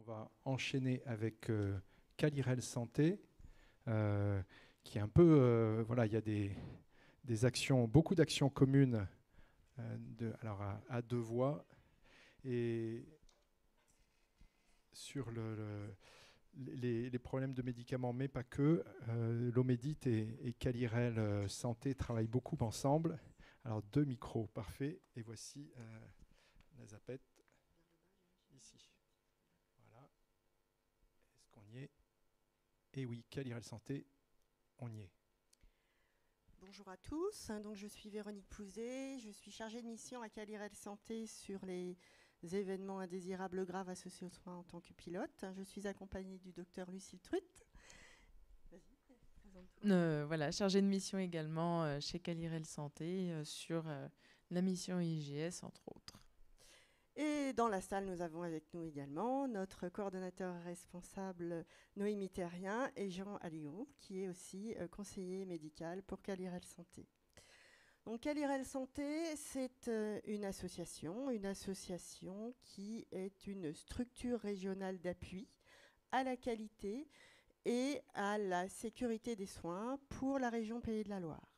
va enchaîner avec Calirel Santé, qui est un peu, voilà, il y a des actions, beaucoup d'actions communes alors à deux voies. Et sur les problèmes de médicaments, mais pas que, l'Omédite et Calirel Santé travaillent beaucoup ensemble. Alors, deux micros, parfait. Et voici la zapette, ici. Voilà. Est-ce qu'on y est? Et oui, Calirel Santé, on y est. Bonjour à tous, donc je suis Véronique Plouzet, je suis chargée de mission à Calirel Santé sur les événements indésirables graves associés aux soins en tant que pilote. Je suis accompagnée du docteur Lucille Trutt. Vas-y, présente-toi. Voilà, chargée de mission également chez Calirel Santé sur la mission IGS entre autres. Et dans la salle, nous avons avec nous également notre coordonnateur responsable Noémie Terrien et Jean Alliot, qui est aussi conseiller médical pour Calirel Santé. Donc Calirel Santé, c'est une association qui est une structure régionale d'appui à la qualité et à la sécurité des soins pour la région Pays de la Loire.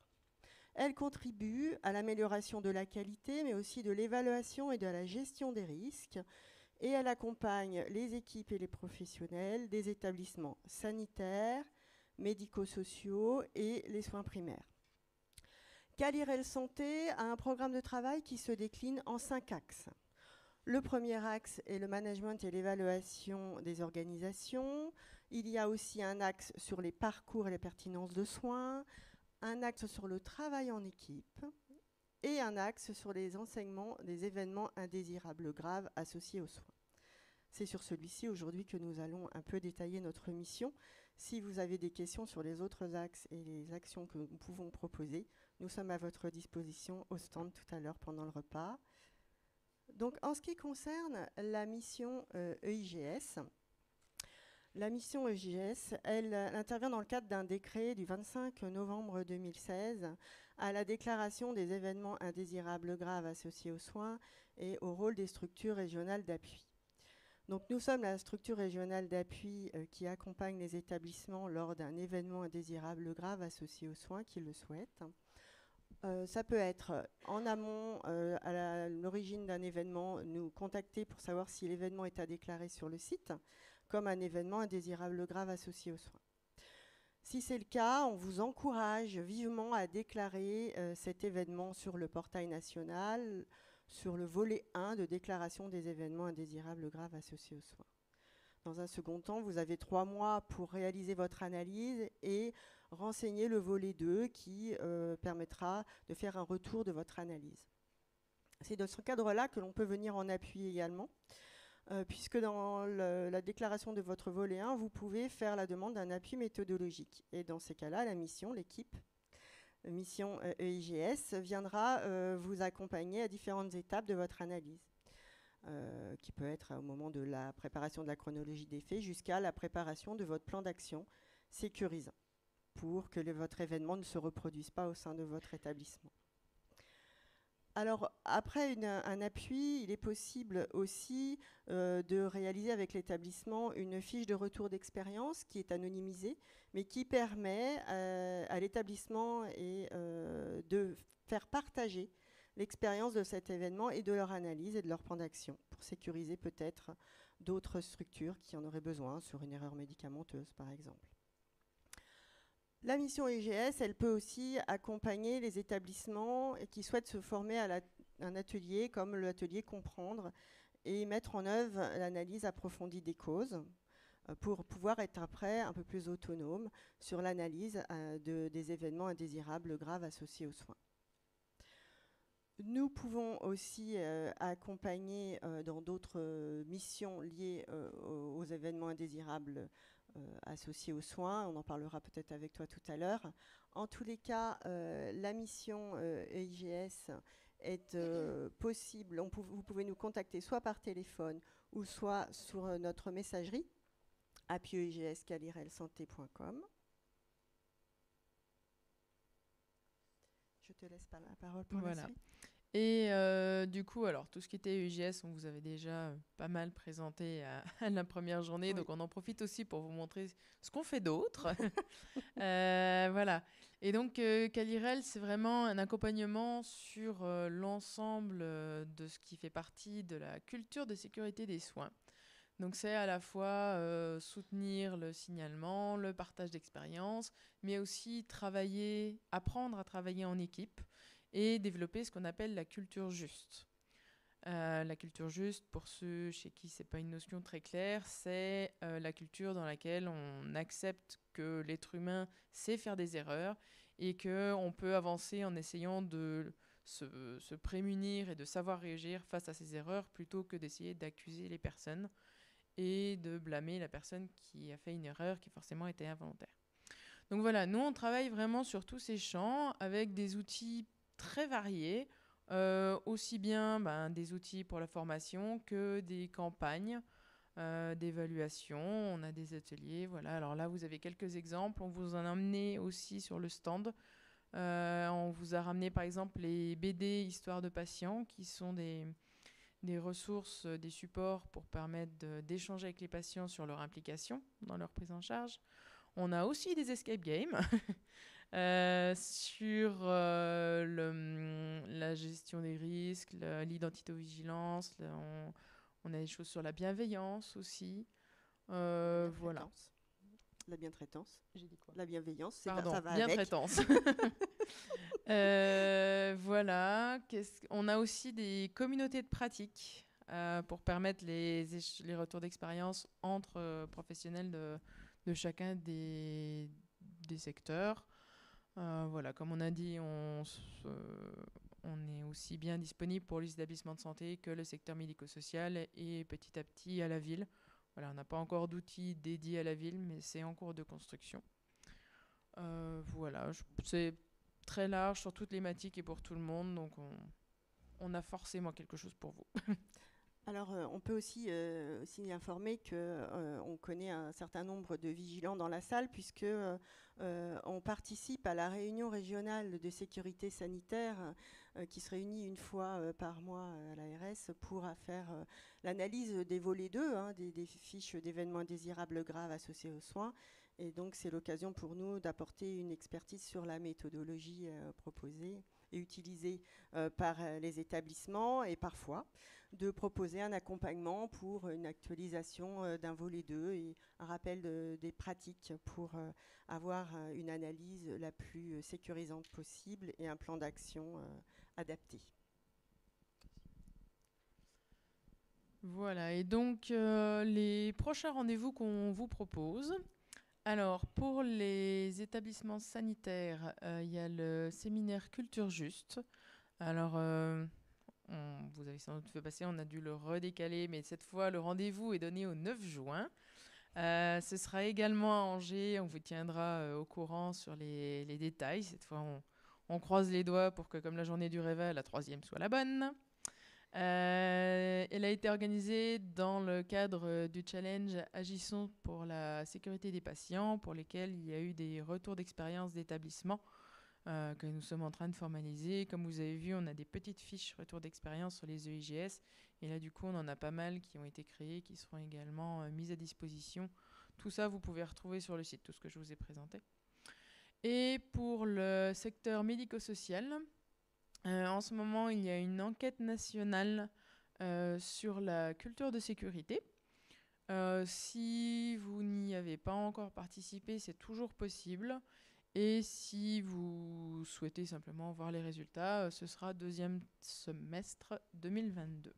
Elle contribue à l'amélioration de la qualité, mais aussi de l'évaluation et de la gestion des risques. Et elle accompagne les équipes et les professionnels des établissements sanitaires, médico-sociaux et les soins primaires. Calirel Santé a un programme de travail qui se décline en 5 axes. Le premier axe est le management et l'évaluation des organisations. Il y a aussi un axe sur les parcours et la pertinence de soins, un axe sur le travail en équipe et un axe sur les enseignements des événements indésirables graves associés aux soins. C'est sur celui-ci aujourd'hui que nous allons un peu détailler notre mission. Si vous avez des questions sur les autres axes et les actions que nous pouvons proposer, nous sommes à votre disposition au stand tout à l'heure pendant le repas. Donc, en ce qui concerne la mission EIGS, la mission EIGS, elle intervient dans le cadre d'un décret du 25 novembre 2016 à la déclaration des événements indésirables graves associés aux soins et au rôle des structures régionales d'appui. Donc nous sommes la structure régionale d'appui qui accompagne les établissements lors d'un événement indésirable grave associé aux soins qui le souhaitent. Ça peut être en amont, à l'origine d'un événement, nous contacter pour savoir si l'événement est à déclarer sur le site, comme un événement indésirable grave associé aux soins. Si c'est le cas, on vous encourage vivement à déclarer cet événement sur le portail national, sur le volet 1 de déclaration des événements indésirables graves associés aux soins. Dans un second temps, vous avez 3 mois pour réaliser votre analyse et renseigner le volet 2 qui permettra de faire un retour de votre analyse. C'est dans ce cadre-là que l'on peut venir en appui également, puisque dans la déclaration de votre volet 1, vous pouvez faire la demande d'un appui méthodologique. Et dans ces cas-là, la mission, l'équipe, mission EIGS, viendra vous accompagner à différentes étapes de votre analyse. Qui peut être au moment de la préparation de la chronologie des faits jusqu'à la préparation de votre plan d'action sécurisant pour que votre événement ne se reproduise pas au sein de votre établissement. Alors, après un appui, il est possible aussi de réaliser avec l'établissement une fiche de retour d'expérience qui est anonymisée, mais qui permet à l'établissement de faire partager l'expérience de cet événement et de leur analyse et de leur plan d'action pour sécuriser peut-être d'autres structures qui en auraient besoin sur une erreur médicamenteuse, par exemple. La mission EIGS, elle peut aussi accompagner les établissements qui souhaitent se former à un atelier comme l'atelier Comprendre et mettre en œuvre l'analyse approfondie des causes pour pouvoir être après un peu plus autonome sur l'analyse des événements indésirables graves associés aux soins. Nous pouvons aussi accompagner dans d'autres missions liées aux événements indésirables associés aux soins. On en parlera peut-être avec toi tout à l'heure. En tous les cas, la mission EIGS est possible. Vous pouvez nous contacter soit par téléphone ou soit sur notre messagerie appui-eigs-calirelsanté.com. Je te laisse la parole pour la suite. Et du coup, alors, tout ce qui était UGS, on vous avait déjà pas mal présenté à la première journée. Oui. Donc, on en profite aussi pour vous montrer ce qu'on fait d'autre. Voilà. Et donc, Calirel, c'est vraiment un accompagnement sur l'ensemble de ce qui fait partie de la culture de sécurité des soins. Donc, c'est à la fois soutenir le signalement, le partage d'expériences, mais aussi apprendre à travailler en équipe et développer ce qu'on appelle la culture juste. La culture juste, pour ceux chez qui c'est pas une notion très claire, c'est la culture dans laquelle on accepte que l'être humain sait faire des erreurs et qu'on peut avancer en essayant de se prémunir et de savoir réagir face à ces erreurs plutôt que d'essayer d'accuser les personnes et de blâmer la personne qui a fait une erreur qui forcément était involontaire. Donc voilà, nous on travaille vraiment sur tous ces champs avec des outils très variés, aussi bien des outils pour la formation que des campagnes d'évaluation. On a des ateliers, voilà. Alors là, vous avez quelques exemples. On vous en a amené aussi sur le stand. On vous a ramené par exemple les BD Histoire de patients, qui sont des ressources, des supports pour permettre d'échanger avec les patients sur leur implication dans leur prise en charge. On a aussi des escape games sur la gestion des risques, l'identité-vigilance. On a des choses sur la bienveillance aussi. Voilà. La bientraitance. J'ai dit quoi? La bienveillance, Pardon, ça va bientraitance. Voilà. On a aussi des communautés de pratique pour permettre les retours d'expérience entre professionnels de chacun des secteurs. Voilà, comme on a dit, on est aussi bien disponible pour les établissements de santé que le secteur médico-social et petit à petit à la ville. Voilà, on n'a pas encore d'outils dédiés à la ville, mais c'est en cours de construction. Voilà, c'est très large sur toutes les thématiques et pour tout le monde, donc on a forcément quelque chose pour vous. Alors, on peut aussi informer qu'on connaît un certain nombre de vigilants dans la salle, puisque on participe à la réunion régionale de sécurité sanitaire qui se réunit une fois par mois à l'ARS pour faire l'analyse des volets 2, des fiches d'événements indésirables graves associés aux soins. Et donc, c'est l'occasion pour nous d'apporter une expertise sur la méthodologie proposée et utilisée par les établissements, et parfois de proposer un accompagnement pour une actualisation d'un volet 2 et un rappel des pratiques pour avoir une analyse la plus sécurisante possible et un plan d'action adapté. Voilà, et donc les prochains rendez-vous qu'on vous propose. Alors, pour les établissements sanitaires, il y a le séminaire Culture Juste. Alors, vous avez sans doute fait passer, on a dû le redécaler, mais cette fois, le rendez-vous est donné au 9 juin. Ce sera également à Angers. On vous tiendra au courant sur les détails. Cette fois, on croise les doigts pour que, comme la journée du réveil, la 3e soit la bonne. Elle a été organisée dans le cadre du challenge Agissons pour la sécurité des patients, pour lesquels il y a eu des retours d'expérience d'établissement que nous sommes en train de formaliser. Comme vous avez vu, on a des petites fiches retour d'expérience sur les EIGS. Et là, du coup, on en a pas mal qui ont été créées, qui seront également mises à disposition. Tout ça, vous pouvez retrouver sur le site, tout ce que je vous ai présenté. Et pour le secteur médico-social, en ce moment, il y a une enquête nationale sur la culture de sécurité. Si vous n'y avez pas encore participé, c'est toujours possible. Et si vous souhaitez simplement voir les résultats, ce sera 2e semestre 2022.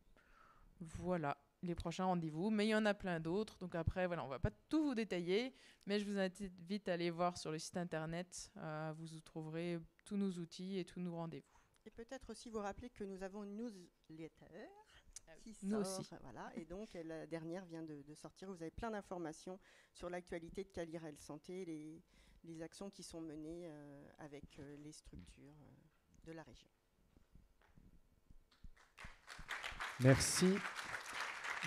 Voilà les prochains rendez-vous, mais il y en a plein d'autres. Donc après, voilà, on ne va pas tout vous détailler, mais je vous invite à aller voir sur le site internet. Vous trouverez tous nos outils et tous nos rendez-vous. Et peut-être aussi vous rappeler que nous avons une newsletter qui nous sort, aussi. voilà, et donc la dernière vient de sortir. Vous avez plein d'informations sur l'actualité de Calirel Santé, les actions qui sont menées avec les structures de la région. Merci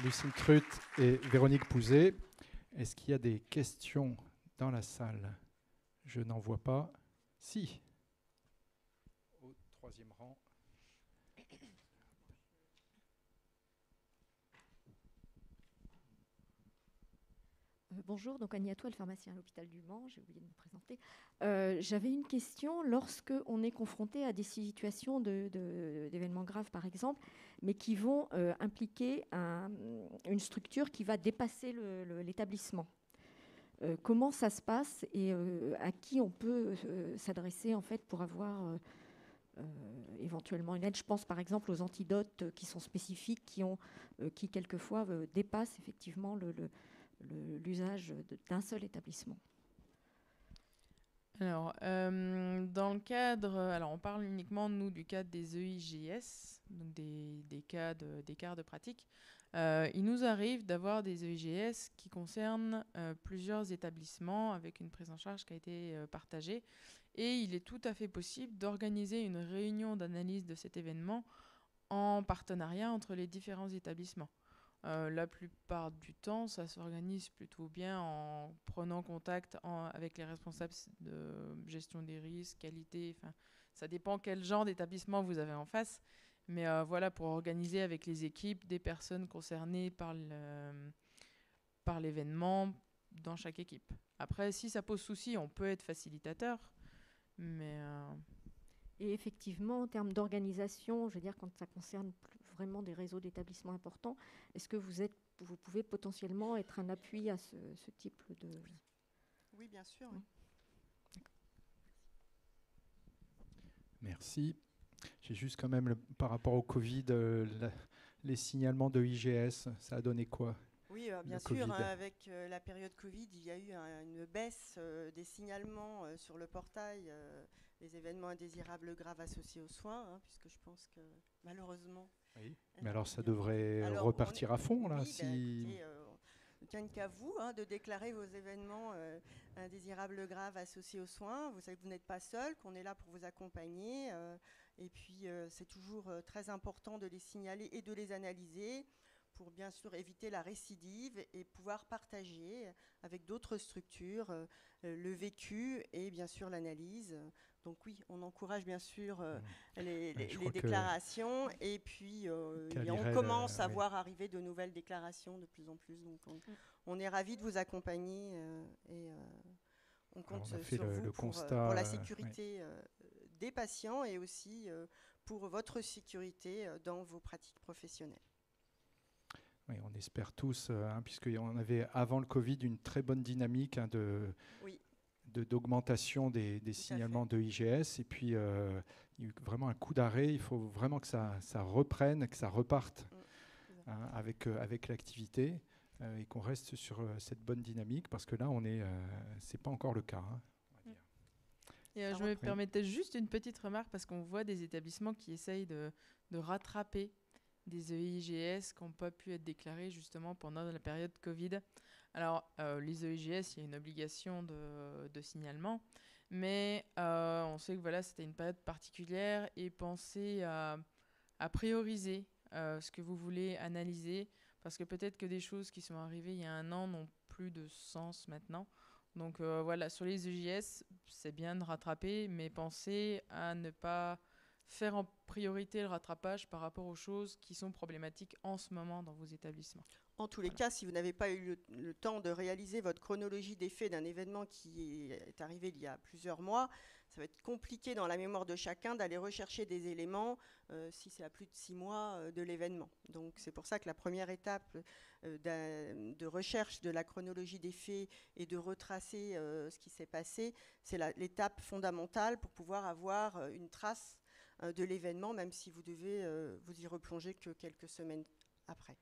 Lucille Crut et Véronique Pouzet. Est-ce qu'il y a des questions dans la salle? Je n'en vois pas. Si. Au 3e rang. Bonjour, donc Annie Atoile, pharmacien à l'hôpital du Mans, j'ai oublié de me présenter. J'avais une question, lorsque on est confronté à des situations d'événements graves par exemple, mais qui vont impliquer une structure qui va dépasser l'établissement. Comment ça se passe et à qui on peut s'adresser en fait pour avoir éventuellement une aide? Je pense par exemple aux antidotes qui sont spécifiques, qui quelquefois dépassent effectivement l'usage d'un seul établissement. Alors, dans le cadre, alors on parle uniquement, nous, du cadre des EIGS, donc des cas d'écart de pratique. Il nous arrive d'avoir des EIGS qui concernent plusieurs établissements avec une prise en charge qui a été partagée. Et il est tout à fait possible d'organiser une réunion d'analyse de cet événement en partenariat entre les différents établissements. La plupart du temps, ça s'organise plutôt bien en prenant contact avec les responsables de gestion des risques, qualité, enfin, ça dépend quel genre d'établissement vous avez en face. Mais voilà, pour organiser avec les équipes des personnes concernées par l'événement dans chaque équipe. Après, si ça pose souci, on peut être facilitateur, mais... Et effectivement, en termes d'organisation, je veux dire, quand ça concerne vraiment des réseaux d'établissements importants, est-ce que vous pouvez potentiellement être un appui à ce type de... Oui, bien sûr. Oui. Merci. J'ai juste quand même, par rapport au Covid, les signalements de IGS, ça a donné quoi? Oui, bien sûr, avec la période Covid, il y a eu une baisse des signalements sur le portail, les événements indésirables graves associés aux soins, puisque je pense que malheureusement... Oui, mais alors ça devrait repartir à fond, là. Oui, écoutez, ne tient qu'à vous de déclarer vos événements indésirables graves associés aux soins. Vous savez que vous n'êtes pas seul, qu'on est là pour vous accompagner. Et puis, c'est toujours très important de les signaler et de les analyser pour bien sûr éviter la récidive et pouvoir partager avec d'autres structures le vécu et bien sûr l'analyse. Donc oui, on encourage bien sûr les déclarations et puis on commence à voir arriver de nouvelles déclarations de plus en plus. Donc on est ravis de vous accompagner et on compte sur vous pour la sécurité des patients et aussi pour votre sécurité dans vos pratiques professionnelles. Oui, on espère tous, puisqu'on avait avant le Covid une très bonne dynamique d'augmentation des signalements de IGS. Et puis, il y a eu vraiment un coup d'arrêt. Il faut vraiment que ça reprenne, que ça reparte avec l'activité et qu'on reste sur cette bonne dynamique parce que là, c'est pas encore le cas. Et je me permettais juste une petite remarque parce qu'on voit des établissements qui essayent de rattraper des EIGS qui n'ont pas pu être déclarés justement pendant la période Covid. Alors, les EIGS, il y a une obligation de signalement, mais on sait que voilà, c'était une période particulière et pensez à prioriser ce que vous voulez analyser, parce que peut-être que des choses qui sont arrivées il y a un an n'ont plus de sens maintenant. Donc voilà, sur les EIGS, c'est bien de rattraper, mais pensez à ne pas faire en priorité le rattrapage par rapport aux choses qui sont problématiques en ce moment dans vos établissements. En tous les cas, si vous n'avez pas eu le temps de réaliser votre chronologie des faits d'un événement qui est arrivé il y a plusieurs mois, ça va être compliqué dans la mémoire de chacun d'aller rechercher des éléments si c'est à plus de 6 mois de l'événement. Donc c'est pour ça que la première étape de recherche de la chronologie des faits et de retracer ce qui s'est passé, c'est l'étape fondamentale pour pouvoir avoir une trace de l'événement, même si vous devez vous y replonger que quelques semaines après.